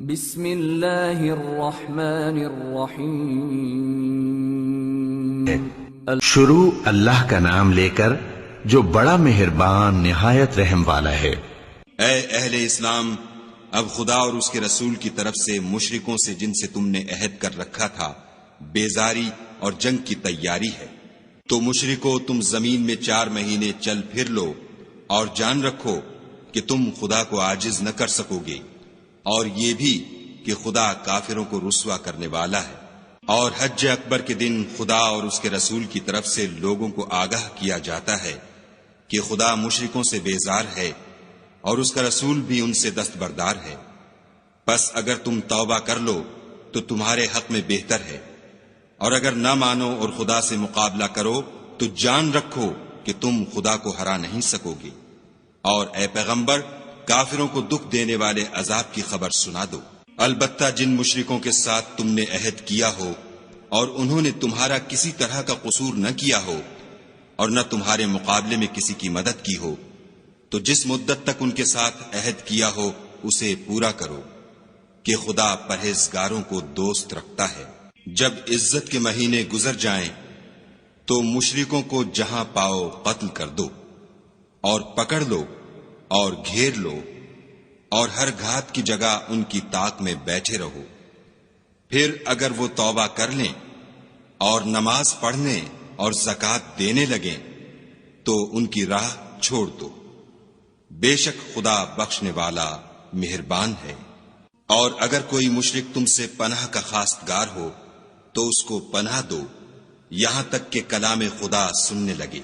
بسم اللہ الرحمن الرحیم شروع اللہ کا نام لے کر جو بڑا مہربان نہایت رحم والا ہے۔ اے اہل اسلام، اب خدا اور اس کے رسول کی طرف سے مشرکوں سے جن سے تم نے عہد کر رکھا تھا بیزاری اور جنگ کی تیاری ہے، تو مشرکو تم زمین میں 4 مہینے چل پھر لو اور جان رکھو کہ تم خدا کو عاجز نہ کر سکو گے، اور یہ بھی کہ خدا کافروں کو رسوا کرنے والا ہے۔ اور حج اکبر کے دن خدا اور اس کے رسول کی طرف سے لوگوں کو آگاہ کیا جاتا ہے کہ خدا مشرکوں سے بیزار ہے اور اس کا رسول بھی ان سے دستبردار ہے، پس اگر تم توبہ کر لو تو تمہارے حق میں بہتر ہے، اور اگر نہ مانو اور خدا سے مقابلہ کرو تو جان رکھو کہ تم خدا کو ہرا نہیں سکو گے۔ اور اے پیغمبر، کافروں کو دکھ دینے والے عذاب کی خبر سنا دو۔ البتہ جن مشرکوں کے ساتھ تم نے عہد کیا ہو اور انہوں نے تمہارا کسی طرح کا قصور نہ کیا ہو اور نہ تمہارے مقابلے میں کسی کی مدد کی ہو، تو جس مدت تک ان کے ساتھ عہد کیا ہو اسے پورا کرو، کہ خدا پرہیزگاروں کو دوست رکھتا ہے۔ جب عزت کے مہینے گزر جائیں تو مشرکوں کو جہاں پاؤ قتل کر دو اور پکڑ لو اور گھیر لو، اور ہر گھات کی جگہ ان کی طاق میں بیٹھے رہو۔ پھر اگر وہ توبہ کر لیں اور نماز پڑھنے اور زکوٰۃ دینے لگیں تو ان کی راہ چھوڑ دو، بے شک خدا بخشنے والا مہربان ہے۔ اور اگر کوئی مشرک تم سے پناہ کا خواستگار ہو تو اس کو پناہ دو یہاں تک کہ کلام خدا سننے لگے،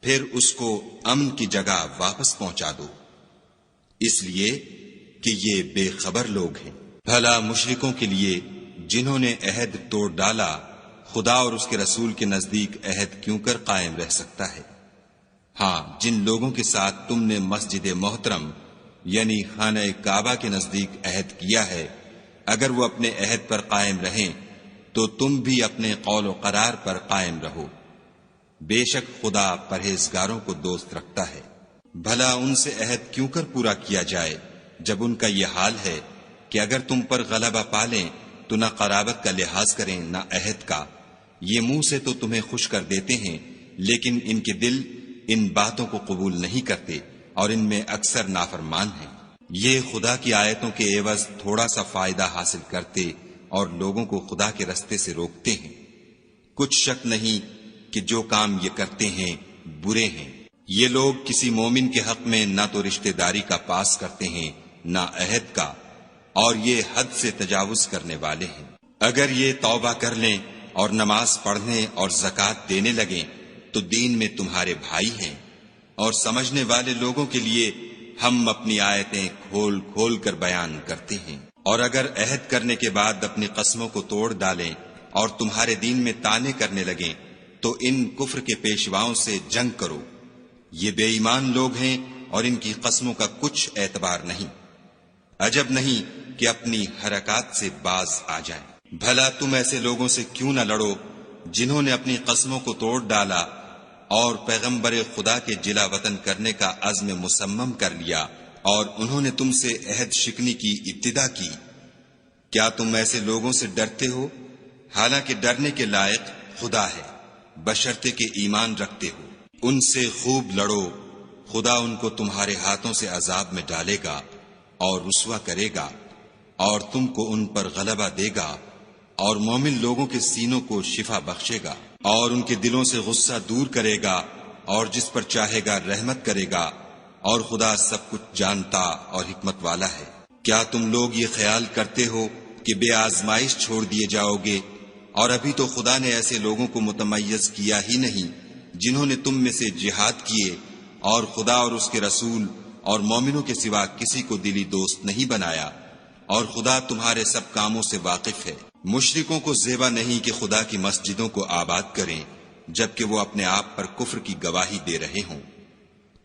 پھر اس کو امن کی جگہ واپس پہنچا دو، اس لیے کہ یہ بے خبر لوگ ہیں۔ بھلا مشرکوں کے لیے جنہوں نے عہد توڑ ڈالا خدا اور اس کے رسول کے نزدیک عہد کیوں کر قائم رہ سکتا ہے؟ ہاں، جن لوگوں کے ساتھ تم نے مسجد محترم یعنی خانہ کعبہ کے نزدیک عہد کیا ہے، اگر وہ اپنے عہد پر قائم رہیں تو تم بھی اپنے قول و قرار پر قائم رہو، بے شک خدا پرہیزگاروں کو دوست رکھتا ہے۔ بھلا ان سے عہد کیوں کر پورا کیا جائے جب ان کا یہ حال ہے کہ اگر تم پر غلبہ پالیں تو نہ قرابت کا لحاظ کریں نہ عہد کا۔ یہ منہ سے تو تمہیں خوش کر دیتے ہیں لیکن ان کے دل ان باتوں کو قبول نہیں کرتے اور ان میں اکثر نافرمان ہیں۔ یہ خدا کی آیتوں کے عوض تھوڑا سا فائدہ حاصل کرتے اور لوگوں کو خدا کے رستے سے روکتے ہیں۔ کچھ شک نہیں کہ جو کام یہ کرتے ہیں برے ہیں۔ یہ لوگ کسی مومن کے حق میں نہ تو رشتہ داری کا پاس کرتے ہیں نہ عہد کا، اور یہ حد سے تجاوز کرنے والے ہیں۔ اگر یہ توبہ کر لیں اور نماز پڑھنے اور زکوٰۃ دینے لگیں تو دین میں تمہارے بھائی ہیں، اور سمجھنے والے لوگوں کے لیے ہم اپنی آیتیں کھول کھول کر بیان کرتے ہیں۔ اور اگر عہد کرنے کے بعد اپنی قسموں کو توڑ ڈالیں اور تمہارے دین میں طعنے کرنے لگیں تو ان کفر کے پیشواؤں سے جنگ کرو۔ یہ بے ایمان لوگ ہیں اور ان کی قسموں کا کچھ اعتبار نہیں، عجب نہیں کہ اپنی حرکات سے باز آ جائیں۔ بھلا تم ایسے لوگوں سے کیوں نہ لڑو جنہوں نے اپنی قسموں کو توڑ ڈالا اور پیغمبر خدا کے جلا وطن کرنے کا عزم مصمم کر لیا، اور انہوں نے تم سے عہد شکنی کی ابتدا کی۔ کیا تم ایسے لوگوں سے ڈرتے ہو؟ حالانکہ ڈرنے کے لائق خدا ہے، بشرطے کہ ایمان رکھتے ہو۔ ان سے خوب لڑو، خدا ان کو تمہارے ہاتھوں سے عذاب میں ڈالے گا اور رسوا کرے گا، اور تم کو ان پر غلبہ دے گا، اور مومن لوگوں کے سینوں کو شفا بخشے گا، اور ان کے دلوں سے غصہ دور کرے گا، اور جس پر چاہے گا رحمت کرے گا، اور خدا سب کچھ جانتا اور حکمت والا ہے۔ کیا تم لوگ یہ خیال کرتے ہو کہ بے آزمائش چھوڑ دیے جاؤ گے؟ اور ابھی تو خدا نے ایسے لوگوں کو متمیز کیا ہی نہیں جنہوں نے تم میں سے جہاد کیے اور خدا اور اس کے رسول اور مومنوں کے سوا کسی کو دلی دوست نہیں بنایا، اور خدا تمہارے سب کاموں سے واقف ہے۔ مشرکوں کو زیبا نہیں کہ خدا کی مسجدوں کو آباد کریں جبکہ وہ اپنے آپ پر کفر کی گواہی دے رہے ہوں۔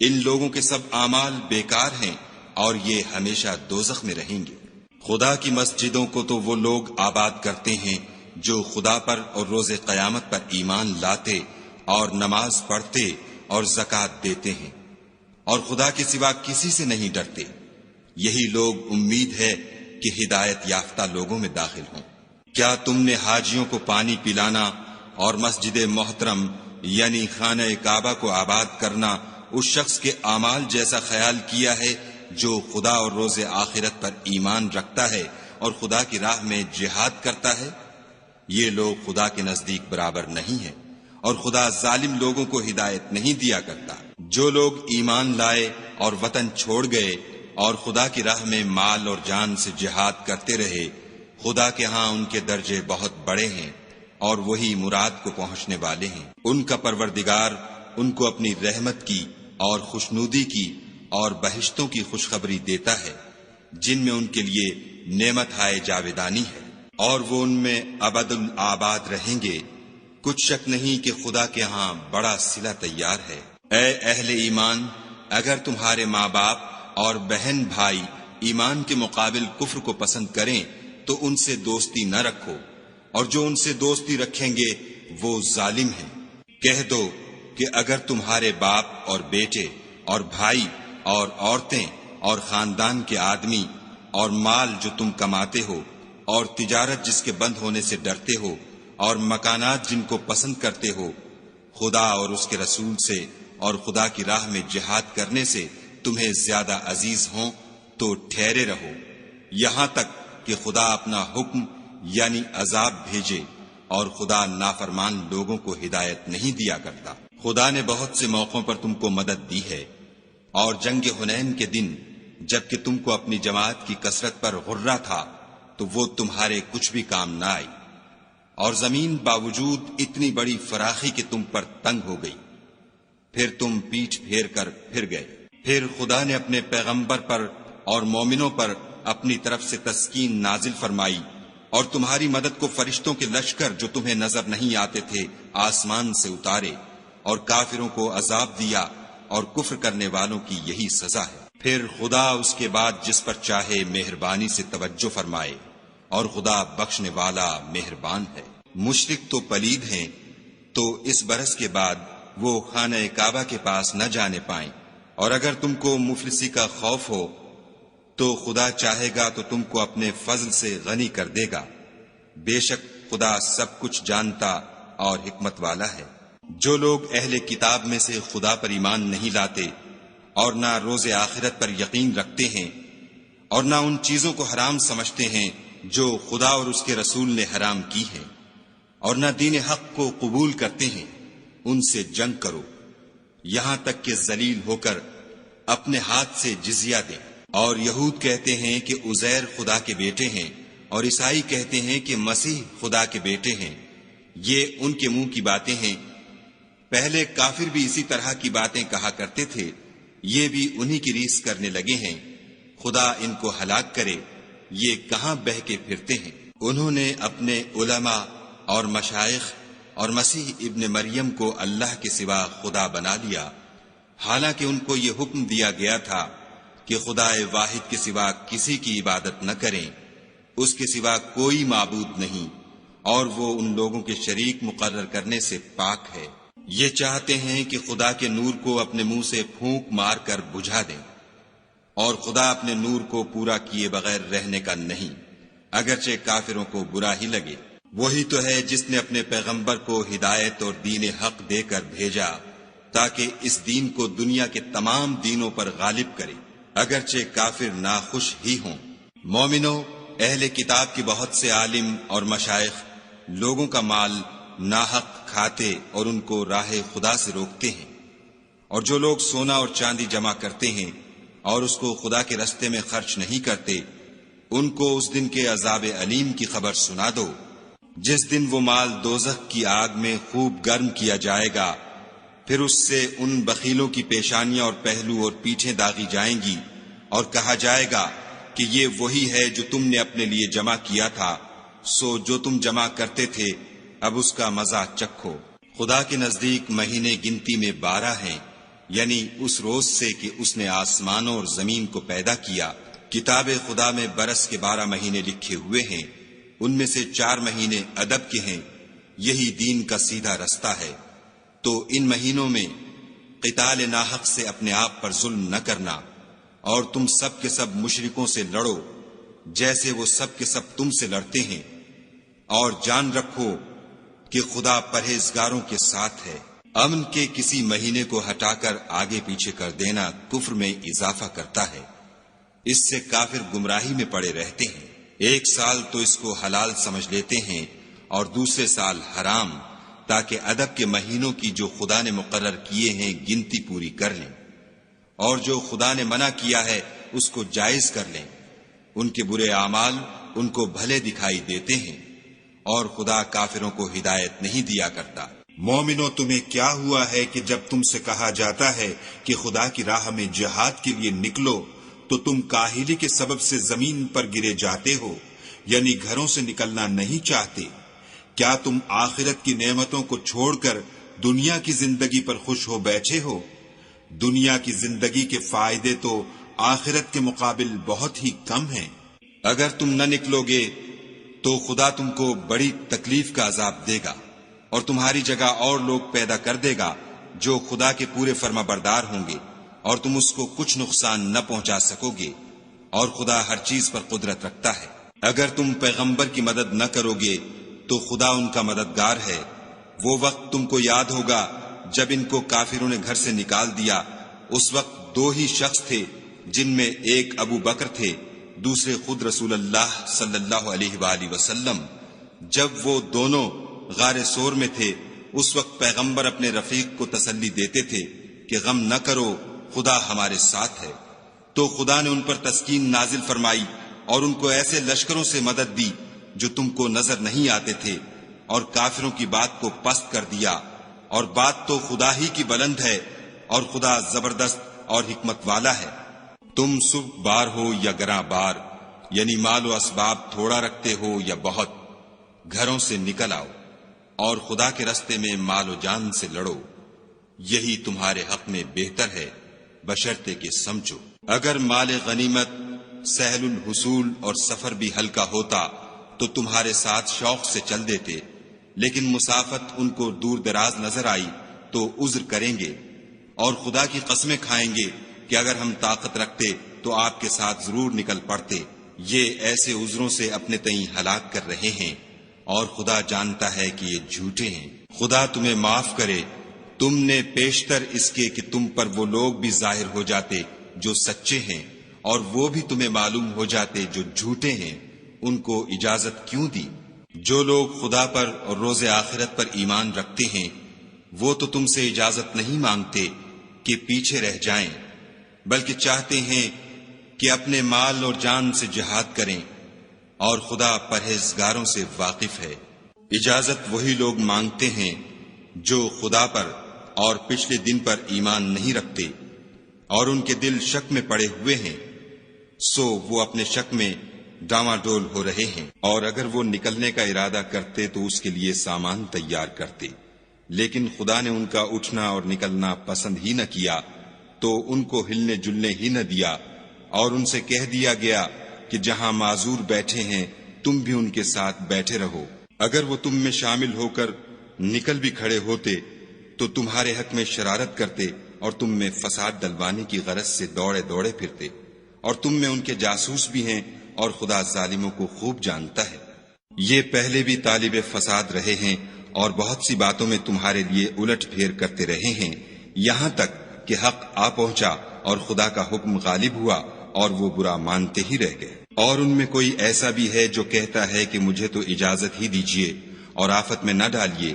ان لوگوں کے سب اعمال بیکار ہیں اور یہ ہمیشہ دوزخ میں رہیں گے۔ خدا کی مسجدوں کو تو وہ لوگ آباد کرتے ہیں جو خدا پر اور روز قیامت پر ایمان لاتے اور نماز پڑھتے اور زکوٰۃ دیتے ہیں، اور خدا کے سوا کسی سے نہیں ڈرتے۔ یہی لوگ امید ہے کہ ہدایت یافتہ لوگوں میں داخل ہوں۔ کیا تم نے حاجیوں کو پانی پلانا اور مسجد محترم یعنی خانہ کعبہ کو آباد کرنا اس شخص کے اعمال جیسا خیال کیا ہے جو خدا اور روز آخرت پر ایمان رکھتا ہے اور خدا کی راہ میں جہاد کرتا ہے؟ یہ لوگ خدا کے نزدیک برابر نہیں ہیں، اور خدا ظالم لوگوں کو ہدایت نہیں دیا کرتا۔ جو لوگ ایمان لائے اور وطن چھوڑ گئے اور خدا کی راہ میں مال اور جان سے جہاد کرتے رہے، خدا کے ہاں ان کے درجے بہت بڑے ہیں اور وہی مراد کو پہنچنے والے ہیں۔ ان کا پروردگار ان کو اپنی رحمت کی اور خوشنودی کی اور بہشتوں کی خوشخبری دیتا ہے جن میں ان کے لیے نعمت ہائے جاویدانی ہے، اور وہ ان میں ابد الآباد رہیں گے۔ کچھ شک نہیں کہ خدا کے ہاں بڑا صلہ تیار ہے۔ اے اہل ایمان، اگر تمہارے ماں باپ اور بہن بھائی ایمان کے مقابل کفر کو پسند کریں تو ان سے دوستی نہ رکھو، اور جو ان سے دوستی رکھیں گے وہ ظالم ہیں۔ کہہ دو کہ اگر تمہارے باپ اور بیٹے اور بھائی اور عورتیں اور خاندان کے آدمی اور مال جو تم کماتے ہو اور تجارت جس کے بند ہونے سے ڈرتے ہو اور مکانات جن کو پسند کرتے ہو خدا اور اس کے رسول سے اور خدا کی راہ میں جہاد کرنے سے تمہیں زیادہ عزیز ہوں تو ٹھہرے رہو یہاں تک کہ خدا اپنا حکم یعنی عذاب بھیجے، اور خدا نافرمان لوگوں کو ہدایت نہیں دیا کرتا۔ خدا نے بہت سے موقعوں پر تم کو مدد دی ہے، اور جنگ حنین کے دن جبکہ تم کو اپنی جماعت کی کثرت پر غرہ تھا تو وہ تمہارے کچھ بھی کام نہ آئی، اور زمین باوجود اتنی بڑی فراخی کہ تم پر تنگ ہو گئی، پھر تم پیٹھ پھیر کر پھر گئے۔ پھر خدا نے اپنے پیغمبر پر اور مومنوں پر اپنی طرف سے تسکین نازل فرمائی، اور تمہاری مدد کو فرشتوں کے لشکر جو تمہیں نظر نہیں آتے تھے آسمان سے اتارے، اور کافروں کو عذاب دیا، اور کفر کرنے والوں کی یہی سزا ہے۔ پھر خدا اس کے بعد جس پر چاہے مہربانی سے توجہ فرمائے، اور خدا بخشنے والا مہربان ہے۔ مشرک تو پلید ہیں، تو اس برس کے بعد وہ خانہ کعبہ کے پاس نہ جانے پائیں، اور اگر تم کو مفلسی کا خوف ہو تو خدا چاہے گا تو تم کو اپنے فضل سے غنی کر دے گا۔ بے شک خدا سب کچھ جانتا اور حکمت والا ہے۔ جو لوگ اہل کتاب میں سے خدا پر ایمان نہیں لاتے اور نہ روز آخرت پر یقین رکھتے ہیں، اور نہ ان چیزوں کو حرام سمجھتے ہیں جو خدا اور اس کے رسول نے حرام کی ہیں، اور نہ دین حق کو قبول کرتے ہیں، ان سے جنگ کرو یہاں تک کہ ذلیل ہو کر اپنے ہاتھ سے جزیہ دیں۔ اور یہود کہتے ہیں کہ عزیر خدا کے بیٹے ہیں، اور عیسائی کہتے ہیں کہ مسیح خدا کے بیٹے ہیں۔ یہ ان کے منہ کی باتیں ہیں، پہلے کافر بھی اسی طرح کی باتیں کہا کرتے تھے، یہ بھی انہی کی ریس کرنے لگے ہیں۔ خدا ان کو ہلاک کرے، یہ کہاں بہہ کے پھرتے ہیں۔ انہوں نے اپنے علماء اور مشائخ اور مسیح ابن مریم کو اللہ کے سوا خدا بنا لیا، حالانکہ ان کو یہ حکم دیا گیا تھا کہ خدا واحد کے سوا کسی کی عبادت نہ کریں، اس کے سوا کوئی معبود نہیں، اور وہ ان لوگوں کے شریک مقرر کرنے سے پاک ہے۔ یہ چاہتے ہیں کہ خدا کے نور کو اپنے منہ سے پھونک مار کر بجھا دیں، اور خدا اپنے نور کو پورا کیے بغیر رہنے کا نہیں، اگرچہ کافروں کو برا ہی لگے۔ وہی تو ہے جس نے اپنے پیغمبر کو ہدایت اور دین حق دے کر بھیجا تاکہ اس دین کو دنیا کے تمام دینوں پر غالب کرے، اگرچہ کافر ناخوش ہی ہوں۔ مومنو، اہل کتاب کے بہت سے عالم اور مشائخ لوگوں کا مال ناحق کھاتے اور ان کو راہ خدا سے روکتے ہیں، اور جو لوگ سونا اور چاندی جمع کرتے ہیں اور اس کو خدا کے رستے میں خرچ نہیں کرتے، ان کو اس دن کے عذاب علیم کی خبر سنا دو، جس دن وہ مال دوزخ کی آگ میں خوب گرم کیا جائے گا، پھر اس سے ان بخیلوں کی پیشانیاں اور پہلو اور پیٹھیں داغی جائیں گی، اور کہا جائے گا کہ یہ وہی ہے جو تم نے اپنے لیے جمع کیا تھا، سو جو تم جمع کرتے تھے اب اس کا مزہ چکھو۔ خدا کے نزدیک مہینے گنتی میں 12 ہیں، یعنی اس روز سے کہ اس نے آسمانوں اور زمین کو پیدا کیا۔ کتاب خدا میں برس کے 12 مہینے لکھے ہوئے ہیں، ان میں سے 4 مہینے ادب کے ہیں، یہی دین کا سیدھا رستہ ہے۔ تو ان مہینوں میں قتال ناحق سے اپنے آپ پر ظلم نہ کرنا، اور تم سب کے سب مشرکوں سے لڑو، جیسے وہ سب کے سب تم سے لڑتے ہیں، اور جان رکھو کہ خدا پرہیزگاروں کے ساتھ ہے۔ امن کے کسی مہینے کو ہٹا کر آگے پیچھے کر دینا کفر میں اضافہ کرتا ہے، اس سے کافر گمراہی میں پڑے رہتے ہیں۔ ایک سال تو اس کو حلال سمجھ لیتے ہیں اور دوسرے سال حرام، تاکہ ادب کے مہینوں کی جو خدا نے مقرر کیے ہیں گنتی پوری کر لیں، اور جو خدا نے منع کیا ہے اس کو جائز کر لیں۔ ان کے برے اعمال ان کو بھلے دکھائی دیتے ہیں، اور خدا کافروں کو ہدایت نہیں دیا کرتا۔ مومنو، تمہیں کیا ہوا ہے کہ جب تم سے کہا جاتا ہے کہ خدا کی راہ میں جہاد کے لیے نکلو تو تم کاہلی کے سبب سے زمین پر گرے جاتے ہو، یعنی گھروں سے نکلنا نہیں چاہتے؟ کیا تم آخرت کی نعمتوں کو چھوڑ کر دنیا کی زندگی پر خوش ہو بیٹھے ہو؟ دنیا کی زندگی کے فائدے تو آخرت کے مقابل بہت ہی کم ہیں۔ اگر تم نہ نکلو گے تو خدا تم کو بڑی تکلیف کا عذاب دے گا، اور تمہاری جگہ اور لوگ پیدا کر دے گا جو خدا کے پورے فرما بردار ہوں گے، اور تم اس کو کچھ نقصان نہ پہنچا سکو گے، اور خدا ہر چیز پر قدرت رکھتا ہے۔ اگر تم پیغمبر کی مدد نہ کرو گے تو خدا ان کا مددگار ہے۔ وہ وقت تم کو یاد ہوگا جب ان کو کافروں نے گھر سے نکال دیا، اس وقت دو ہی شخص تھے، جن میں ایک ابو بکر تھے، دوسرے خود رسول اللہ صلی اللہ علیہ وآلہ وسلم۔ جب وہ دونوں غار سور میں تھے، اس وقت پیغمبر اپنے رفیق کو تسلی دیتے تھے کہ غم نہ کرو، خدا ہمارے ساتھ ہے۔ تو خدا نے ان پر تسکین نازل فرمائی اور ان کو ایسے لشکروں سے مدد دی جو تم کو نظر نہیں آتے تھے، اور کافروں کی بات کو پست کر دیا۔ اور بات تو خدا ہی کی بلند ہے، اور خدا زبردست اور حکمت والا ہے۔ تم سبک بار ہو یا گراں بار، یعنی مال و اسباب تھوڑا رکھتے ہو یا بہت، گھروں سے نکل آؤ اور خدا کے رستے میں مال و جان سے لڑو، یہی تمہارے حق میں بہتر ہے، بشرطے کہ سمجھو۔ اگر مال غنیمت سہل الحصول اور سفر بھی ہلکا ہوتا تو تمہارے ساتھ شوق سے چل دیتے، لیکن مسافت ان کو دور دراز نظر آئی تو عذر کریں گے، اور خدا کی قسمیں کھائیں گے کہ اگر ہم طاقت رکھتے تو آپ کے ساتھ ضرور نکل پڑتے۔ یہ ایسے عذروں سے اپنے تئیں ہلاک کر رہے ہیں، اور خدا جانتا ہے کہ یہ جھوٹے ہیں۔ خدا تمہیں معاف کرے، تم نے پیشتر اس کے کہ تم پر وہ لوگ بھی ظاہر ہو جاتے جو سچے ہیں، اور وہ بھی تمہیں معلوم ہو جاتے جو جھوٹے ہیں، ان کو اجازت کیوں دی؟ جو لوگ خدا پر اور روز آخرت پر ایمان رکھتے ہیں وہ تو تم سے اجازت نہیں مانگتے کہ پیچھے رہ جائیں، بلکہ چاہتے ہیں کہ اپنے مال اور جان سے جہاد کریں، اور خدا پرہیزگاروں سے واقف ہے۔ اجازت وہی لوگ مانگتے ہیں جو خدا پر اور پچھلے دن پر ایمان نہیں رکھتے، اور ان کے دل شک میں پڑے ہوئے ہیں، سو وہ اپنے شک میں ڈاواڈول ہو رہے ہیں۔ اور اگر وہ نکلنے کا ارادہ کرتے تو اس کے لیے سامان تیار کرتے، لیکن خدا نے ان کا اٹھنا اور نکلنا پسند ہی نہ کیا، تو ان کو ہلنے جلنے ہی نہ دیا، اور ان سے کہہ دیا گیا کہ جہاں معذور بیٹھے ہیں تم بھی ان کے ساتھ بیٹھے رہو۔ اگر وہ تم میں شامل ہو کر نکل بھی کھڑے ہوتے تو تمہارے حق میں شرارت کرتے اور تم میں فساد ڈلوانے کی غرض سے دوڑے دوڑے پھرتے، اور تم میں ان کے جاسوس بھی ہیں، اور خدا ظالموں کو خوب جانتا ہے۔ یہ پہلے بھی طالب فساد رہے ہیں اور بہت سی باتوں میں تمہارے لیے الٹ پھیر کرتے رہے ہیں، یہاں تک کہ حق آ پہنچا اور خدا کا حکم غالب ہوا اور وہ برا مانتے ہی رہ گئے۔ اور ان میں کوئی ایسا بھی ہے جو کہتا ہے کہ مجھے تو اجازت ہی دیجیے اور آفت میں نہ ڈالیے،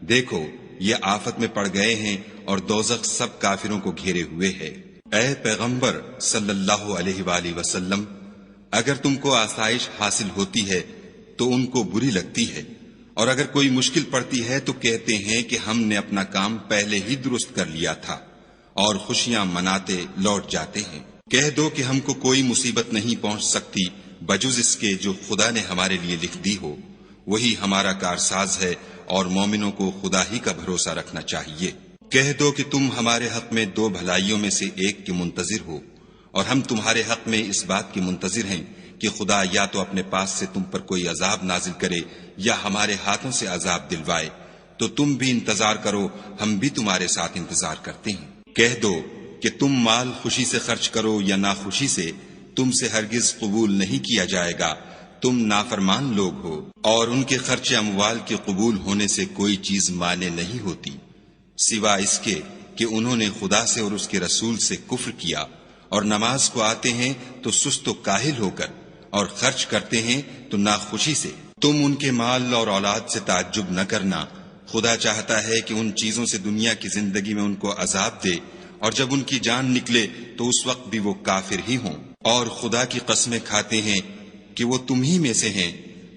دیکھو یہ آفت میں پڑ گئے ہیں اور دوزخ سب کافروں کو گھیرے ہوئے ہے۔ اے پیغمبر صلی اللہ علیہ وآلہ وسلم، اگر تم کو آسائش حاصل ہوتی ہے تو ان کو بری لگتی ہے، اور اگر کوئی مشکل پڑتی ہے تو کہتے ہیں کہ ہم نے اپنا کام پہلے ہی درست کر لیا تھا، اور خوشیاں مناتے لوٹ جاتے ہیں۔ کہہ دو کہ ہم کو کوئی مصیبت نہیں پہنچ سکتی بجز اس کے جو خدا نے ہمارے لیے لکھ دی ہو، وہی ہمارا کارساز ہے، اور مومنوں کو خدا ہی کا بھروسہ رکھنا چاہیے۔ کہہ دو کہ تم ہمارے حق میں دو بھلائیوں میں سے ایک کے منتظر ہو، اور ہم تمہارے حق میں اس بات کے منتظر ہیں کہ خدا یا تو اپنے پاس سے تم پر کوئی عذاب نازل کرے یا ہمارے ہاتھوں سے عذاب دلوائے، تو تم بھی انتظار کرو، ہم بھی تمہارے ساتھ انتظار کرتے ہیں۔ کہہ دو کہ تم مال خوشی سے خرچ کرو یا ناخوشی سے، تم سے ہرگز قبول نہیں کیا جائے گا، تم نافرمان لوگ ہو، اور ان کے خرچ اموال کے قبول ہونے سے کوئی چیز مانے نہیں ہوتی سوا اس کے کہ انہوں نے خدا سے اور اس کے رسول سے کفر کیا، اور نماز کو آتے ہیں تو سست و کاہل ہو کر، اور خرچ کرتے ہیں تو ناخوشی سے۔ تم ان کے مال اور اولاد سے تعجب نہ کرنا، خدا چاہتا ہے کہ ان چیزوں سے دنیا کی زندگی میں ان کو عذاب دے، اور جب ان کی جان نکلے تو اس وقت بھی وہ کافر ہی ہوں، اور خدا کی قسمیں کھاتے ہیں کہ وہ تم ہی میں سے ہیں،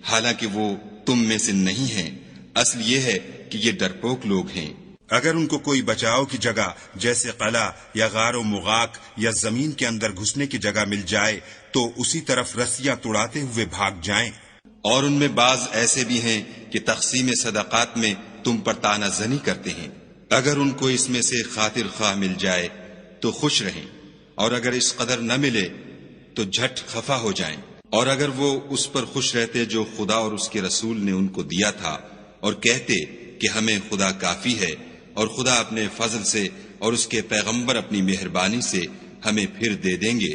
حالانکہ وہ تم میں سے نہیں ہیں، اصل یہ ہے کہ یہ ڈرپوک لوگ ہیں۔ اگر ان کو کوئی بچاؤ کی جگہ جیسے قلعہ یا غار و مغاق یا زمین کے اندر گھسنے کی جگہ مل جائے تو اسی طرف رسیاں توڑاتے ہوئے بھاگ جائیں۔ اور ان میں بعض ایسے بھی ہیں کہ تقسیم صدقات میں تم پر طعنہ زنی کرتے ہیں، اگر ان کو اس میں سے خاطر خواہ مل جائے تو خوش رہیں، اور اگر اس قدر نہ ملے تو جھٹ خفا ہو جائیں، اور اگر وہ اس پر خوش رہتے جو خدا اور اس کے رسول نے ان کو دیا تھا، اور کہتے کہ ہمیں خدا کافی ہے، اور خدا اپنے فضل سے اور اس کے پیغمبر اپنی مہربانی سے ہمیں پھر دے دیں گے،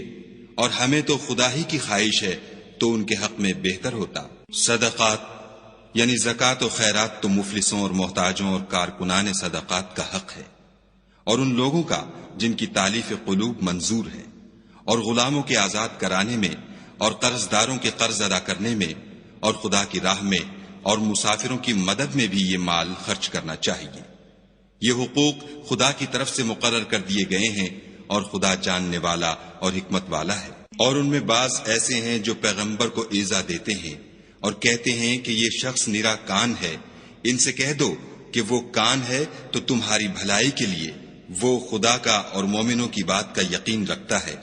اور ہمیں تو خدا ہی کی خواہش ہے تو ان کے حق میں بہتر ہوتا۔ صدقات یعنی زکوٰۃ و خیرات تو مفلسوں اور محتاجوں اور کارکنان صدقات کا حق ہے، اور ان لوگوں کا جن کی تالیف قلوب منظور ہے، اور غلاموں کے آزاد کرانے میں، اور قرض داروں کے قرض ادا کرنے میں، اور خدا کی راہ میں اور مسافروں کی مدد میں بھی یہ مال خرچ کرنا چاہیے۔ یہ حقوق خدا کی طرف سے مقرر کر دیے گئے ہیں، اور خدا جاننے والا اور حکمت والا ہے۔ اور ان میں بعض ایسے ہیں جو پیغمبر کو ایذا دیتے ہیں اور کہتے ہیں کہ یہ شخص نرا کان ہے، ان سے کہہ دو کہ وہ کان ہے تو تمہاری بھلائی کے لیے، وہ خدا کا اور مومنوں کی بات کا یقین رکھتا ہے،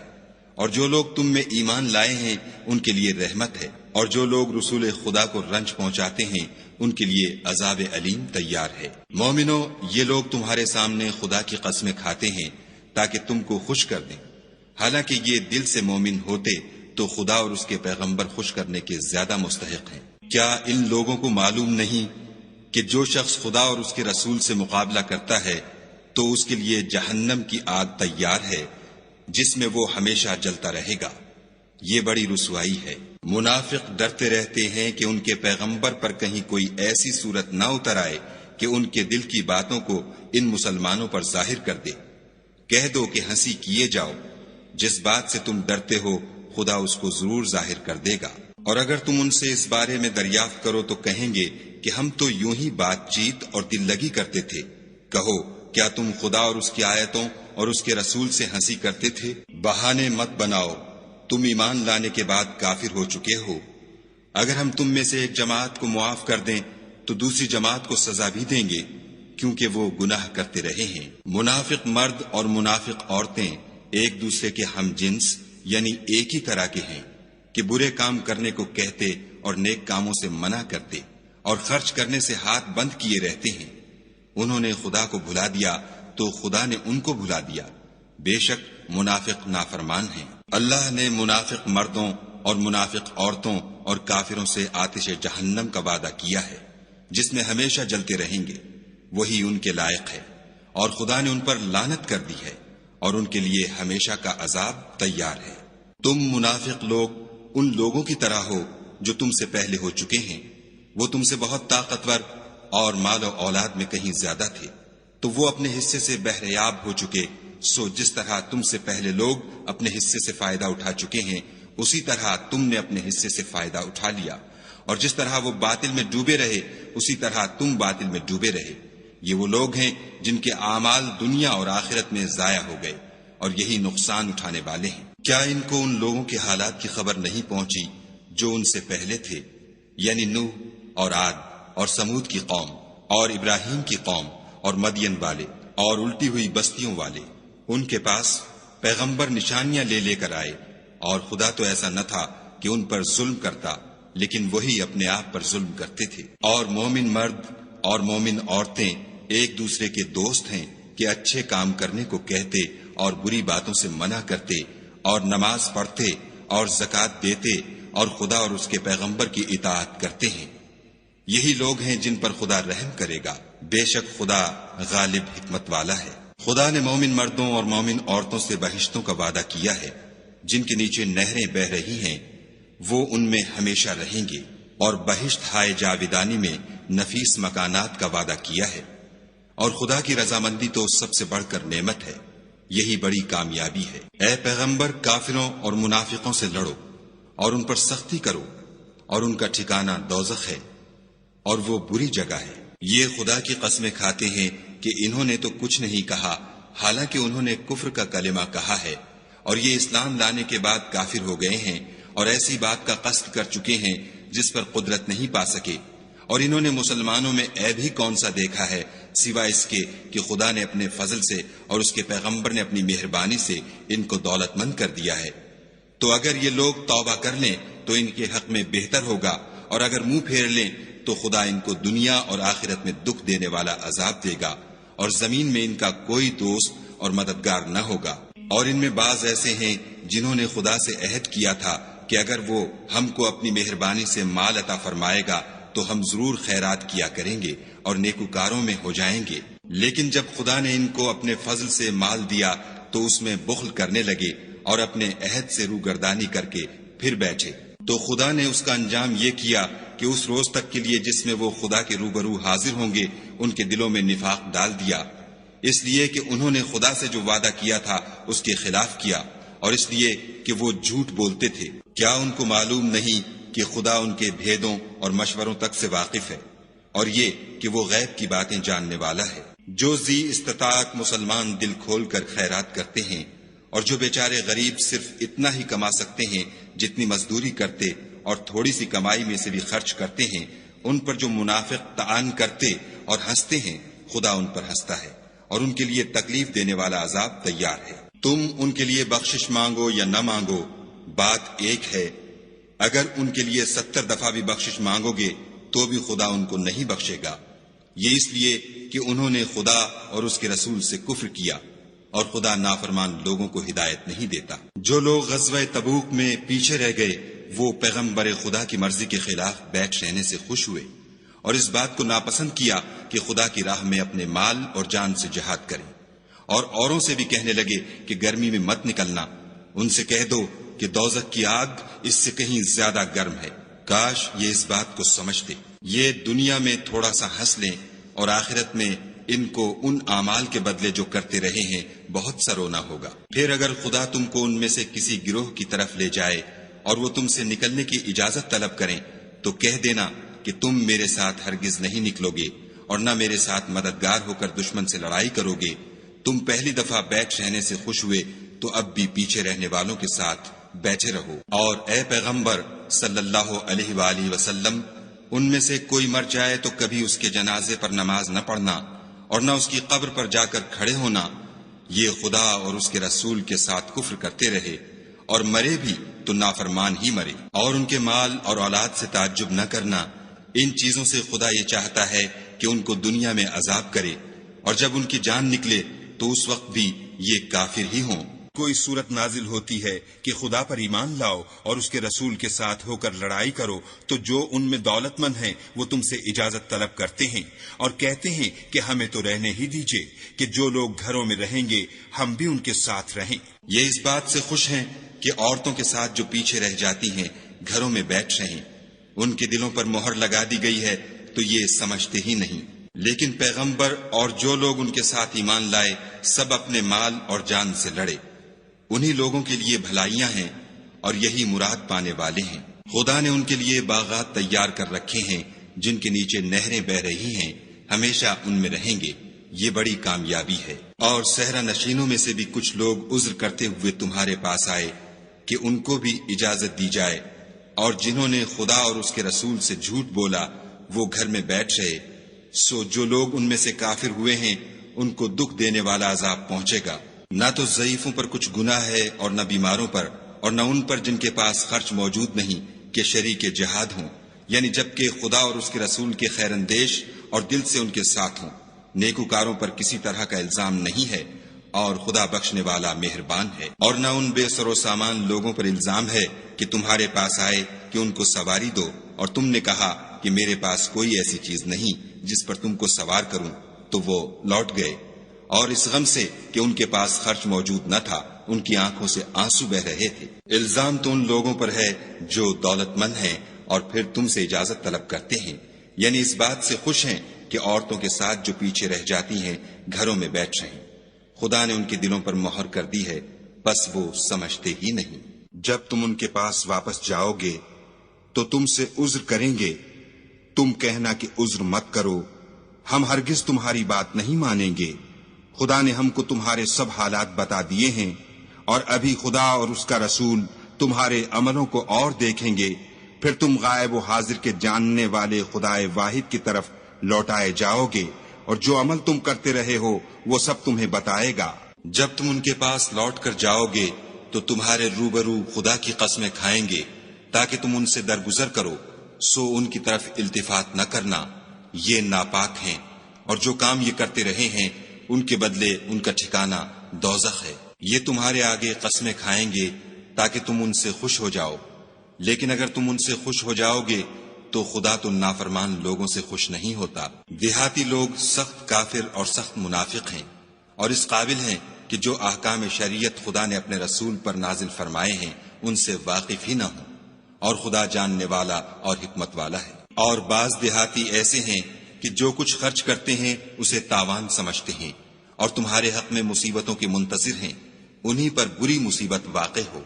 اور جو لوگ تم میں ایمان لائے ہیں ان کے لیے رحمت ہے، اور جو لوگ رسول خدا کو رنج پہنچاتے ہیں ان کے لیے عذاب علیم تیار ہے۔ مومنو، یہ لوگ تمہارے سامنے خدا کی قسمیں کھاتے ہیں تاکہ تم کو خوش کر دیں، حالانکہ یہ دل سے مومن ہوتے تو خدا اور اس کے پیغمبر خوش کرنے کے زیادہ مستحق ہیں۔ کیا ان لوگوں کو معلوم نہیں کہ جو شخص خدا اور اس کے رسول سے مقابلہ کرتا ہے تو اس کے لیے جہنم کی آگ تیار ہے جس میں وہ ہمیشہ جلتا رہے گا، یہ بڑی رسوائی ہے۔ منافق ڈرتے رہتے ہیں کہ ان کے پیغمبر پر کہیں کوئی ایسی صورت نہ اتر آئے کہ ان کے دل کی باتوں کو ان مسلمانوں پر ظاہر کر دے۔ کہہ دو کہ ہنسی کیے جاؤ، جس بات سے تم ڈرتے ہو خدا اس کو ضرور ظاہر کر دے گا، اور اگر تم ان سے اس بارے میں دریافت کرو تو کہیں گے کہ ہم تو یوں ہی بات چیت اور دل لگی کرتے تھے۔ کہو، کیا تم خدا اور اس کی آیتوں اور اس کے رسول سے ہنسی کرتے تھے؟ بہانے مت بناؤ، تم ایمان لانے کے بعد کافر ہو چکے ہو۔ اگر ہم تم میں سے ایک جماعت کو معاف کر دیں تو دوسری جماعت کو سزا بھی دیں گے، کیونکہ وہ گناہ کرتے رہے ہیں۔ منافق مرد اور منافق عورتیں ایک دوسرے کے ہم جنس یعنی ایک ہی طرح کے ہیں کہ برے کام کرنے کو کہتے اور نیک کاموں سے منع کرتے، اور خرچ کرنے سے ہاتھ بند کیے رہتے ہیں۔ انہوں نے خدا کو بھلا دیا تو خدا نے ان کو بھلا دیا، بے شک منافق نافرمان ہیں۔ اللہ نے منافق مردوں اور منافق عورتوں اور کافروں سے آتش جہنم کا وعدہ کیا ہے جس میں ہمیشہ جلتے رہیں گے، وہی ان کے لائق ہے، اور خدا نے ان پر لعنت کر دی ہے اور ان کے لیے ہمیشہ کا عذاب تیار ہے۔ تم منافق لوگ ان لوگوں کی طرح ہو جو تم سے پہلے ہو چکے ہیں، وہ تم سے بہت طاقتور اور مال و اولاد میں کہیں زیادہ تھے، تو وہ اپنے حصے سے بہریاب ہو چکے، سو جس طرح تم سے پہلے لوگ اپنے حصے سے فائدہ اٹھا چکے ہیں اسی طرح تم نے اپنے حصے سے فائدہ اٹھا لیا، اور جس طرح وہ باطل میں ڈوبے رہے اسی طرح تم باطل میں ڈوبے رہے۔ یہ وہ لوگ ہیں جن کے اعمال دنیا اور آخرت میں ضائع ہو گئے، اور یہی نقصان اٹھانے والے ہیں۔ کیا ان کو ان لوگوں کے حالات کی خبر نہیں پہنچی جو ان سے پہلے تھے، یعنی نوح اور عاد اور سمود کی قوم اور ابراہیم کی قوم اور مدین والے اور الٹی ہوئی بستیوں والے؟ ان کے پاس پیغمبر نشانیاں لے لے کر آئے، اور خدا تو ایسا نہ تھا کہ ان پر ظلم کرتا، لیکن وہی اپنے آپ پر ظلم کرتے تھے۔ اور مومن مرد اور مومن عورتیں ایک دوسرے کے دوست ہیں کہ اچھے کام کرنے کو کہتے اور بری باتوں سے منع کرتے، اور نماز پڑھتے اور زکوٰۃ دیتے اور خدا اور اس کے پیغمبر کی اطاعت کرتے ہیں۔ یہی لوگ ہیں جن پر خدا رحم کرے گا، بے شک خدا غالب حکمت والا ہے۔ خدا نے مومن مردوں اور مومن عورتوں سے بہشتوں کا وعدہ کیا ہے جن کے نیچے نہریں بہ رہی ہیں، وہ ان میں ہمیشہ رہیں گے، اور بہشت ہائے جاویدانی میں نفیس مکانات کا وعدہ کیا ہے۔ اور خدا کی رضامندی تو سب سے بڑھ کر نعمت ہے، یہی بڑی کامیابی ہے۔ اے پیغمبر، کافروں اور منافقوں سے لڑو اور ان پر سختی کرو، اور ان کا ٹھکانہ دوزخ ہے، اور وہ بری جگہ ہے۔ یہ خدا کی قسمیں کھاتے ہیں کہ انہوں نے تو کچھ نہیں کہا، حالانکہ انہوں نے کفر کا کلمہ کہا ہے، اور یہ اسلام لانے کے بعد کافر ہو گئے ہیں، اور ایسی بات کا قصد کر چکے ہیں جس پر قدرت نہیں پا سکے۔ اور انہوں نے مسلمانوں میں عیب ہی کون سا دیکھا ہے سوائے اس کے کہ خدا نے اپنے فضل سے اور اس کے پیغمبر نے اپنی مہربانی سے ان کو دولت مند کر دیا ہے۔ تو اگر یہ لوگ توبہ کر لیں تو ان کے حق میں بہتر ہوگا، اور اگر منہ پھیر لیں تو خدا ان کو دنیا اور آخرت میں دکھ دینے والا عذاب دے گا، اور زمین میں ان کا کوئی دوست اور مددگار نہ ہوگا۔ اور ان میں بعض ایسے ہیں جنہوں نے خدا سے عہد کیا تھا کہ اگر وہ ہم کو اپنی مہربانی سے مال عطا فرمائے گا تو ہم ضرور خیرات کیا کریں گے اور نیکوکاروں میں ہو جائیں گے، لیکن جب خدا نے ان کو اپنے فضل سے مال دیا تو اس میں بخل کرنے لگے اور اپنے عہد سے روگردانی کر کے پھر بیٹھے۔ تو خدا نے اس کا انجام یہ کیا کہ اس روز تک کے لیے جس میں وہ خدا کے روبرو حاضر ہوں گے ان کے دلوں میں نفاق ڈال دیا، اس لیے کہ انہوں نے خدا سے جو وعدہ کیا تھا اس کے خلاف کیا، اور اس لیے کہ وہ جھوٹ بولتے تھے۔ کیا ان کو معلوم نہیں کہ خدا ان کے بھیدوں اور مشوروں تک سے واقف ہے، اور یہ کہ وہ غیب کی باتیں جاننے والا ہے۔ جو ذی استطاعت مسلمان دل کھول کر خیرات کرتے ہیں، اور جو بیچارے غریب صرف اتنا ہی کما سکتے ہیں جتنی مزدوری کرتے اور تھوڑی سی کمائی میں سے بھی خرچ کرتے ہیں، ان پر جو منافق طعن کرتے اور ہنستے ہیں، خدا ان پر ہنستا ہے اور ان کے لیے تکلیف دینے والا عذاب تیار ہے۔ تم ان کے لیے بخشش مانگو یا نہ مانگو، بات ایک ہے۔ اگر ان کے لیے 70 دفعہ بھی بخشش مانگو گے تو بھی خدا ان کو نہیں بخشے گا، یہ اس لیے کہ انہوں نے خدا اور اس کے رسول سے کفر کیا، اور خدا نافرمان لوگوں کو ہدایت نہیں دیتا۔ جو لوگ غزوہ تبوک میں پیچھے رہ گئے وہ پیغمبر خدا کی مرضی کے خلاف بیٹھ رہنے سے خوش ہوئے، اور اس بات کو ناپسند کیا کہ خدا کی راہ میں اپنے مال اور جان سے جہاد کریں، اور اوروں سے بھی کہنے لگے کہ گرمی میں مت نکلنا۔ ان سے کہہ دو کہ دوزخ کی آگ اس سے کہیں زیادہ گرم ہے۔ کاش یہ اس بات کو سمجھتے۔ یہ دنیا میں تھوڑا سا ہنس لیں، اور آخرت میں ان کو ان اعمال کے بدلے جو کرتے رہے ہیں بہت سا رونا ہوگا۔ پھر اگر خدا تم کو ان میں سے کسی گروہ کی طرف لے جائے اور وہ تم سے نکلنے کی اجازت طلب کریں تو کہہ دینا کہ تم میرے ساتھ ہرگز نہیں نکلو گے، اور نہ میرے ساتھ مددگار ہو کر دشمن سے لڑائی کرو گے۔ تم پہلی دفعہ بیٹھ رہنے سے خوش ہوئے تو اب بھی پیچھے رہنے والوں کے ساتھ بیٹھے رہو۔ اور اے پیغمبر صلی اللہ علیہ وآلہ وسلم، ان میں سے کوئی مر جائے تو کبھی اس کے جنازے پر نماز نہ پڑھنا اور نہ اس کی قبر پر جا کر کھڑے ہونا۔ یہ خدا اور اس کے رسول کے ساتھ کفر کرتے رہے، اور مرے بھی تو نافرمان ہی مرے۔ اور ان کے مال اور اولاد سے تعجب نہ کرنا، ان چیزوں سے خدا یہ چاہتا ہے کہ ان کو دنیا میں عذاب کرے، اور جب ان کی جان نکلے تو اس وقت بھی یہ کافر ہی ہوں۔ کوئی صورت نازل ہوتی ہے کہ خدا پر ایمان لاؤ اور اس کے رسول کے ساتھ ہو کر لڑائی کرو، تو جو ان میں دولت مند ہیں وہ تم سے اجازت طلب کرتے ہیں اور کہتے ہیں کہ ہمیں تو رہنے ہی دیجئے، کہ جو لوگ گھروں میں رہیں گے ہم بھی ان کے ساتھ رہیں۔ یہ اس بات سے خوش ہیں کہ عورتوں کے ساتھ جو پیچھے رہ جاتی ہیں گھروں میں بیٹھ رہیں، ان کے دلوں پر مہر لگا دی گئی ہے تو یہ سمجھتے ہی نہیں۔ لیکن پیغمبر اور جو لوگ ان کے ساتھ ایمان لائے سب اپنے مال اور جان سے لڑے، انہی لوگوں کے لیے بھلائیاں ہیں اور یہی مراد پانے والے ہیں۔ خدا نے ان کے لیے باغات تیار کر رکھے ہیں جن کے نیچے نہریں بہ رہی ہیں، ہمیشہ ان میں رہیں گے، یہ بڑی کامیابی ہے۔ اور صحرا نشینوں میں سے بھی کچھ لوگ عذر کرتے ہوئے تمہارے پاس آئے کہ ان کو بھی اجازت دی جائے، اور جنہوں نے خدا اور اس کے رسول سے جھوٹ بولا وہ گھر میں بیٹھ رہے، سو جو لوگ ان میں سے کافر ہوئے ہیں ان کو دکھ دینے والا عذاب پہنچے گا۔ نہ تو ضعیفوں پر کچھ گناہ ہے اور نہ بیماروں پر، اور نہ ان پر جن کے پاس خرچ موجود نہیں کہ شریک جہاد ہوں، یعنی جبکہ خدا اور اس کے رسول کے خیر اندیش اور دل سے ان کے ساتھ ہوں۔ نیکوکاروں پر کسی طرح کا الزام نہیں ہے، اور خدا بخشنے والا مہربان ہے۔ اور نہ ان بے سر و سامان لوگوں پر الزام ہے کہ تمہارے پاس آئے کہ ان کو سواری دو، اور تم نے کہا کہ میرے پاس کوئی ایسی چیز نہیں جس پر تم کو سوار کروں، تو وہ لوٹ گئے، اور اس غم سے کہ ان کے پاس خرچ موجود نہ تھا ان کی آنکھوں سے آنسو بہ رہے تھے۔ الزام تو ان لوگوں پر ہے جو دولت مند ہیں اور پھر تم سے اجازت طلب کرتے ہیں، یعنی اس بات سے خوش ہیں کہ عورتوں کے ساتھ جو پیچھے رہ جاتی ہیں گھروں میں بیٹھ رہیں۔ خدا نے ان کے دلوں پر مہر کر دی ہے، بس وہ سمجھتے ہی نہیں۔ جب تم ان کے پاس واپس جاؤ گے تو تم سے عذر کریں گے، تم کہنا کہ عذر مت کرو، ہم ہرگز تمہاری بات نہیں مانیں گے۔ خدا نے ہم کو تمہارے سب حالات بتا دیے ہیں، اور ابھی خدا اور اس کا رسول تمہارے عملوں کو اور دیکھیں گے، پھر تم غائب و حاضر کے جاننے والے خدائے واحد کی طرف لوٹائے جاؤ گے، اور جو عمل تم کرتے رہے ہو وہ سب تمہیں بتائے گا۔ جب تم ان کے پاس لوٹ کر جاؤ گے تو تمہارے روبرو خدا کی قسمیں کھائیں گے تاکہ تم ان سے درگزر کرو، سو ان کی طرف التفات نہ کرنا، یہ ناپاک ہیں، اور جو کام یہ کرتے رہے ہیں ان کے بدلے ان کا ٹھکانہ دوزخ ہے۔ یہ تمہارے آگے قسمیں کھائیں گے تاکہ تم ان سے خوش ہو جاؤ، لیکن اگر تم ان سے خوش ہو جاؤ گے تو خدا تو نافرمان لوگوں سے خوش نہیں ہوتا۔ دیہاتی لوگ سخت کافر اور سخت منافق ہیں، اور اس قابل ہیں کہ جو احکام شریعت خدا نے اپنے رسول پر نازل فرمائے ہیں ان سے واقف ہی نہ ہوں، اور خدا جاننے والا اور حکمت والا ہے۔ اور بعض دیہاتی ایسے ہیں کہ جو کچھ خرچ کرتے ہیں اسے تاوان سمجھتے ہیں، اور تمہارے حق میں مصیبتوں کے منتظر ہیں، انہی پر بری مصیبت واقع ہو،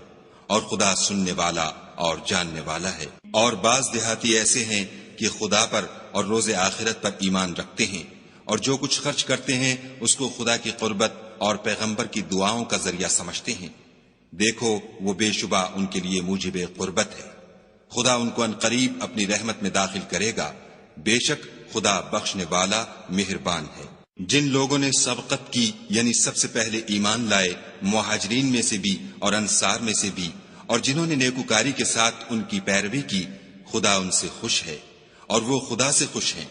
اور خدا سننے والا اور جاننے والا ہے۔ اور بعض دیہاتی ایسے ہیں کہ خدا پر اور روز آخرت پر ایمان رکھتے ہیں، اور جو کچھ خرچ کرتے ہیں اس کو خدا کی قربت اور پیغمبر کی دعاؤں کا ذریعہ سمجھتے ہیں۔ دیکھو وہ بے شبہ ان کے لیے موجب قربت ہے، خدا ان کو عنقریب اپنی رحمت میں داخل کرے گا، بے شک خدا بخشنے والا مہربان ہے۔ جن لوگوں نے سبقت کی یعنی سب سے پہلے ایمان لائے، مہاجرین میں سے بھی اور انصار میں سے بھی، اور جنہوں نے نیکوکاری کے ساتھ ان کی پیروی کی، خدا ان سے خوش ہے اور وہ خدا سے خوش ہیں،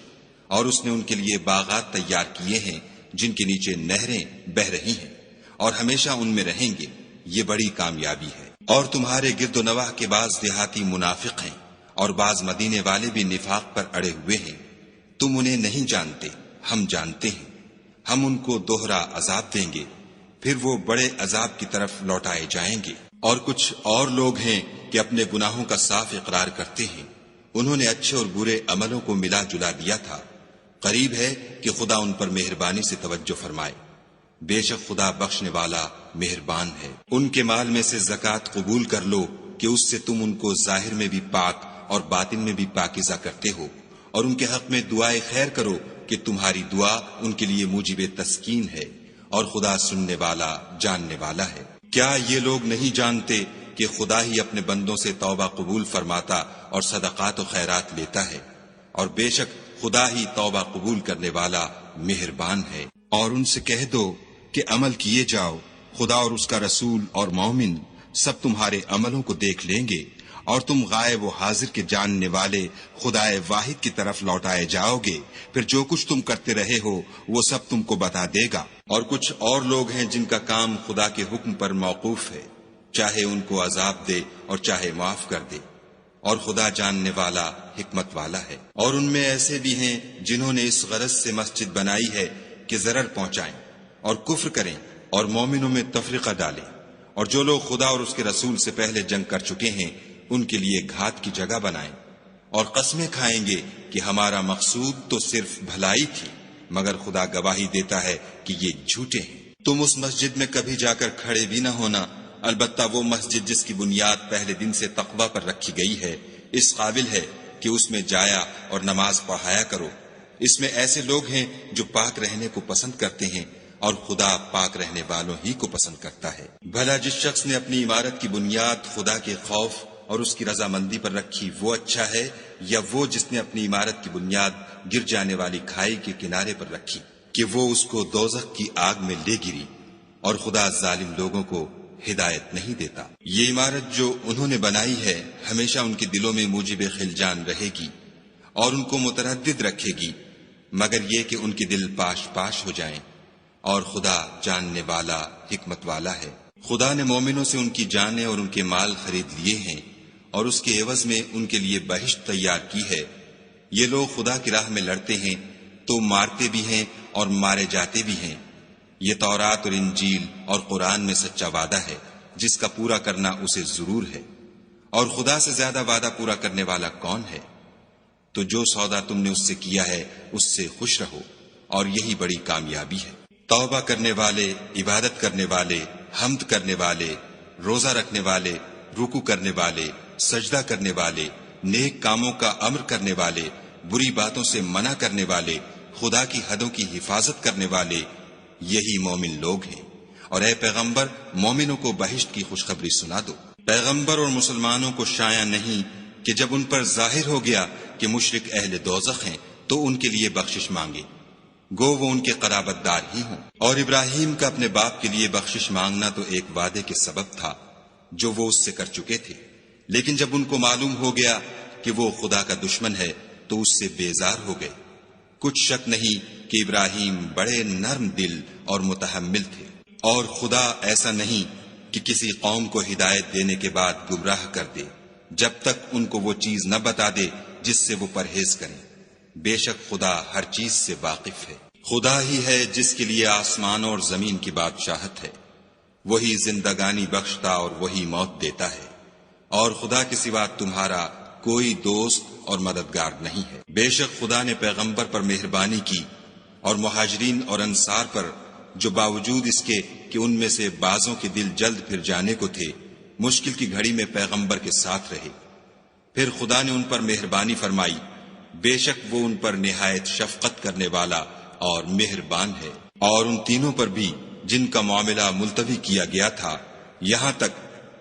اور اس نے ان کے لیے باغات تیار کیے ہیں جن کے نیچے نہریں بہ رہی ہیں، اور ہمیشہ ان میں رہیں گے، یہ بڑی کامیابی ہے۔ اور تمہارے گرد و نواح کے بعض دیہاتی منافق ہیں، اور بعض مدینے والے بھی نفاق پر اڑے ہوئے ہیں، تم انہیں نہیں جانتے، ہم جانتے ہیں، ہم ان کو دوہرا عذاب دیں گے، پھر وہ بڑے عذاب کی طرف لوٹائے جائیں گے۔ اور کچھ اور لوگ ہیں کہ اپنے گناہوں کا صاف اقرار کرتے ہیں، انہوں نے اچھے اور برے عملوں کو ملا جلا دیا تھا، قریب ہے کہ خدا ان پر مہربانی سے توجہ فرمائے، بے شک خدا بخشنے والا مہربان ہے۔ ان کے مال میں سے زکوٰۃ قبول کر لو کہ اس سے تم ان کو ظاہر میں بھی پاک اور باطن میں بھی پاکیزہ کرتے ہو، اور ان کے حق میں دعائے خیر کرو کہ تمہاری دعا ان کے لیے موجب تسکین ہے، اور خدا سننے والا جاننے والا ہے۔ کیا یہ لوگ نہیں جانتے کہ خدا ہی اپنے بندوں سے توبہ قبول فرماتا اور صدقات و خیرات لیتا ہے، اور بے شک خدا ہی توبہ قبول کرنے والا مہربان ہے۔ اور ان سے کہہ دو کہ عمل کیے جاؤ، خدا اور اس کا رسول اور مومن سب تمہارے عملوں کو دیکھ لیں گے، اور تم غائب و حاضر کے جاننے والے خدائے واحد کی طرف لوٹائے جاؤ گے، پھر جو کچھ تم کرتے رہے ہو وہ سب تم کو بتا دے گا۔ اور کچھ اور لوگ ہیں جن کا کام خدا کے حکم پر موقوف ہے، چاہے ان کو عذاب دے اور چاہے معاف کر دے، اور خدا جاننے والا حکمت والا ہے۔ اور ان میں ایسے بھی ہیں جنہوں نے اس غرض سے مسجد بنائی ہے کہ ضرر پہنچائیں اور کفر کریں اور مومنوں میں تفرقہ ڈالیں، اور جو لوگ خدا اور اس کے رسول سے پہلے جنگ کر چکے ہیں ان کے لیے گھات کی جگہ بنائیں، اور قسمیں کھائیں گے کہ ہمارا مقصود تو صرف بھلائی تھی، مگر خدا گواہی دیتا ہے کہ یہ جھوٹے ہیں۔ تم اس مسجد میں کبھی جا کر کھڑے بھی نہ ہونا، البتہ وہ مسجد جس کی بنیاد پہلے دن سے تقوی پر رکھی گئی ہے اس قابل ہے کہ اس میں جایا اور نماز پڑھایا کرو۔ اس میں ایسے لوگ ہیں جو پاک رہنے کو پسند کرتے ہیں، اور خدا پاک رہنے والوں ہی کو پسند کرتا ہے۔ بھلا جس شخص نے اپنی عمارت کی بنیاد خدا کے خوف اور اس کی رضامندی پر رکھی وہ اچھا ہے، یا وہ جس نے اپنی عمارت کی بنیاد گر جانے والی کھائی کے کنارے پر رکھی کہ وہ اس کو دوزخ کی آگ میں لے گری، اور خدا ظالم لوگوں کو ہدایت نہیں دیتا۔ یہ عمارت جو انہوں نے بنائی ہے ہمیشہ ان کے دلوں میں موجب خلجان رہے گی اور ان کو متردد رکھے گی، مگر یہ کہ ان کے دل پاش پاش ہو جائیں، اور خدا جاننے والا حکمت والا ہے۔ خدا نے مومنوں سے ان کی جانیں اور ان کے مال خرید لیے ہیں، اور اس کے عوض میں ان کے لیے بہشت تیار کی ہے۔ یہ لوگ خدا کی راہ میں لڑتے ہیں تو مارتے بھی ہیں اور مارے جاتے بھی ہیں، یہ تورات اور انجیل اور قرآن میں سچا وعدہ ہے جس کا پورا کرنا اسے ضرور ہے، اور خدا سے زیادہ وعدہ پورا کرنے والا کون ہے؟ تو جو سودا تم نے اس سے کیا ہے اس سے خوش رہو، اور یہی بڑی کامیابی ہے۔ توبہ کرنے والے، عبادت کرنے والے، حمد کرنے والے، روزہ رکھنے والے، رکوع کرنے والے، سجدہ کرنے والے، نیک کاموں کا امر کرنے والے، بری باتوں سے منع کرنے والے، خدا کی حدوں کی حفاظت کرنے والے، یہی مومن لوگ ہیں۔ اور اے پیغمبر، مومنوں کو بہشت کی خوشخبری سنا دو۔ پیغمبر اور مسلمانوں کو شایع نہیں کہ جب ان پر ظاہر ہو گیا کہ مشرک اہل دوزخ ہیں تو ان کے لیے بخشش مانگے، گو وہ ان کے قرابت دار ہی ہوں۔ اور ابراہیم کا اپنے باپ کے لیے بخشش مانگنا تو ایک وعدے کے سبب تھا جو وہ اس سے کر چکے تھے، لیکن جب ان کو معلوم ہو گیا کہ وہ خدا کا دشمن ہے تو اس سے بیزار ہو گئے۔ کچھ شک نہیں کہ ابراہیم بڑے نرم دل اور متحمل تھے، اور خدا ایسا نہیں کہ کسی قوم کو ہدایت دینے کے بعد گمراہ کر دے جب تک ان کو وہ چیز نہ بتا دے جس سے وہ پرہیز کریں۔ بے شک خدا ہر چیز سے واقف ہے۔ خدا ہی ہے جس کے لیے آسمان اور زمین کی بادشاہت ہے، وہی زندگانی بخشتا اور وہی موت دیتا ہے، اور خدا کے سوا تمہارا کوئی دوست اور مددگار نہیں ہے۔ بے شک خدا نے پیغمبر پر مہربانی کی اور مہاجرین اور انصار پر، جو باوجود اس کے کہ ان میں سے بعضوں کے دل جلد پھر جانے کو تھے، مشکل کی گھڑی میں پیغمبر کے ساتھ رہے۔ پھر خدا نے ان پر مہربانی فرمائی، بے شک وہ ان پر نہایت شفقت کرنے والا اور مہربان ہے۔ اور ان تینوں پر بھی جن کا معاملہ ملتوی کیا گیا تھا، یہاں تک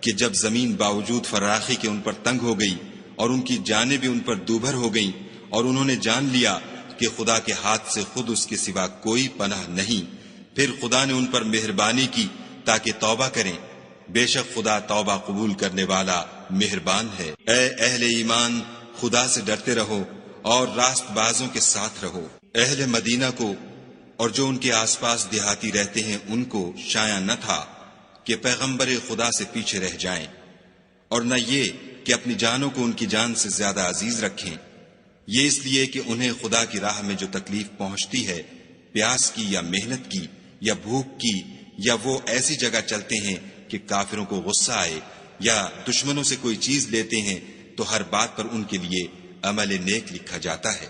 کہ جب زمین باوجود فراخی کے ان پر تنگ ہو گئی اور ان کی جانیں بھی ان پر دوبھر ہو گئیں، اور انہوں نے جان لیا کہ خدا کے ہاتھ سے خود اس کے سوا کوئی پناہ نہیں، پھر خدا نے ان پر مہربانی کی تاکہ توبہ کریں۔ بے شک خدا توبہ قبول کرنے والا مہربان ہے۔ اے اہل ایمان، خدا سے ڈرتے رہو اور راست بازوں کے ساتھ رہو۔ اہل مدینہ کو اور جو ان کے آس پاس دیہاتی رہتے ہیں ان کو شایع نہ تھا کہ پیغمبر خدا سے پیچھے رہ جائیں، اور نہ یہ کہ اپنی جانوں کو ان کی جان سے زیادہ عزیز رکھیں، یہ اس لیے کہ انہیں خدا کی راہ میں جو تکلیف پہنچتی ہے، پیاس کی یا محنت کی یا بھوک کی، یا وہ ایسی جگہ چلتے ہیں کہ کافروں کو غصہ آئے، یا دشمنوں سے کوئی چیز لیتے ہیں، تو ہر بات پر ان کے لیے عمل نیک لکھا جاتا ہے۔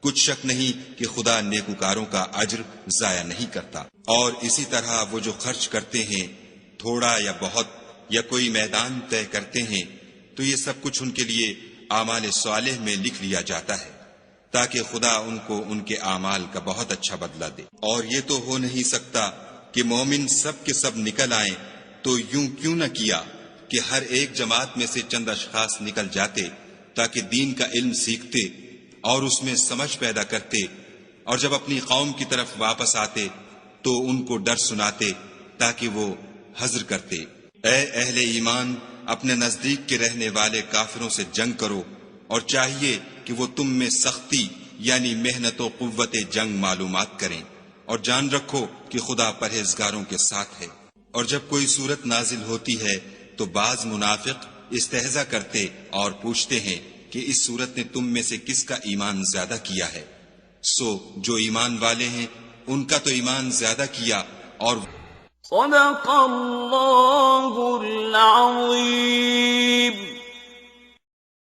کچھ شک نہیں کہ خدا نیکوکاروں کا اجر ضائع نہیں کرتا۔ اور اسی طرح وہ جو خرچ کرتے ہیں، تھوڑا یا بہت، یا کوئی میدان طے کرتے ہیں، تو یہ سب کچھ ان کے لیے اعمال صالح میں لکھ لیا جاتا ہے، تاکہ خدا ان کو ان کے اعمال کا بہت اچھا بدلہ دے۔ اور یہ تو ہو نہیں سکتا کہ مومن سب کے سب نکل آئیں، تو یوں کیوں نہ کیا کہ ہر ایک جماعت میں سے چند اشخاص نکل جاتے تاکہ دین کا علم سیکھتے اور اس میں سمجھ پیدا کرتے، اور جب اپنی قوم کی طرف واپس آتے تو ان کو ڈر سناتے تاکہ وہ حذر کرتے۔ اے اہل ایمان، اپنے نزدیک کے رہنے والے کافروں سے جنگ کرو، اور چاہیے کہ وہ تم میں سختی یعنی محنت و قوت جنگ معلومات کریں، اور جان رکھو کہ خدا پرہیزگاروں کے ساتھ ہے۔ اور جب کوئی صورت نازل ہوتی ہے تو بعض منافق استہزا کرتے اور پوچھتے ہیں کہ اس صورت نے تم میں سے کس کا ایمان زیادہ کیا ہے؟ سو جو ایمان والے ہیں ان کا تو ایمان زیادہ کیا۔ اور صدق اللہ العظیم۔